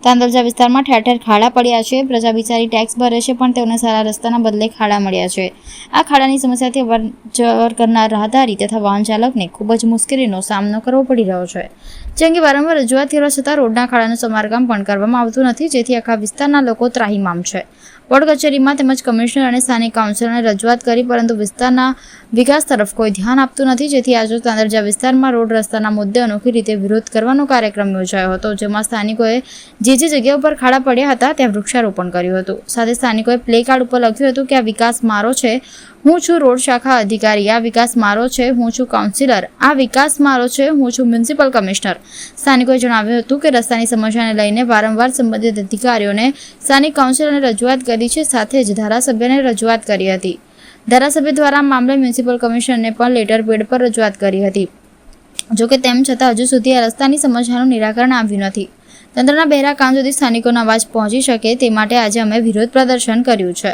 તાંદલજા વિસ્તારમાં ઠેર ઠેર ખાડા પડ્યા છે। પ્રજા બિચારી ટેક્સ ભરે છે પણ તેઓને સારા રસ્તાના બદલે ખાડા મળ્યા છે। આ ખાડાની સમસ્યાથી અવરજવર કરનાર રાહદારી તથા વાહન ચાલકને ખૂબ જ મુશ્કેલીનો સામનો કરવો પડી રહ્યો છે। જે અંગે વારંવાર રજૂઆત કરવા છતાં રોડના ખાડાનું સમારકામ પણ કરવામાં આવતું નથી, જેથી આખા વિસ્તારના લોકો ત્રાહિમામ છે। વોર્ડ કચેરીમાં તેમજ કમિશનર અને સ્થાનિક કાઉન્સિલરને રજૂઆત કરી, પરંતુ વિસ્તારના વિકાસ તરફ કોઈ ધ્યાન આપતું નથી, જેથી આજે તાંદલજા વિસ્તારમાં રોડ રસ્તાના મુદ્દે અનોખી રીતે વિરોધ કરવાનો કાર્યક્રમ યોજાયો હતો, જેમાં સ્થાનિકોએ જે જગ્યા ઉપર ખાડા પડ્યા હતા ત્યાં વૃક્ષારોપણ કર્યું હતું। સાથે સ્થાનિકોએ પ્લે કાર્ડ ઉપર લખ્યું હતું કે આ વિકાસ મારો છે, હું છું રોડ શાખા અધિકારી, આ વિકાસ મારો છે, હું છું કાઉન્સિલર, આ વિકાસ મારો છે, હું છું મ્યુનિસિપલ કમિશનર। સ્થાનિકોએ જણાવ્યું હતું કે રસ્તાની સમસ્યાને લઈને વારંવાર સંબંધિત અધિકારીઓને સ્થાનિક કાઉન્સિલરને રજૂઆત કરી છે, સાથે જ ધારાસભ્યને રજૂઆત કરી હતી। ધારાસભ્ય દ્વારા આ મામલે મ્યુનિસિપલ કમિશનરને પણ લેટર પેડ પર રજૂઆત કરી હતી, જોકે તેમ છતાં હજુ સુધી આ રસ્તાની સમસ્યાનું નિરાકરણ આવ્યું નથી। તંત્રના બહેરા કામ સુધી સ્થાનિકોનો અવાજ પહોંચી શકે તે માટે આજે અમે વિરોધ પ્રદર્શન કર્યું છે।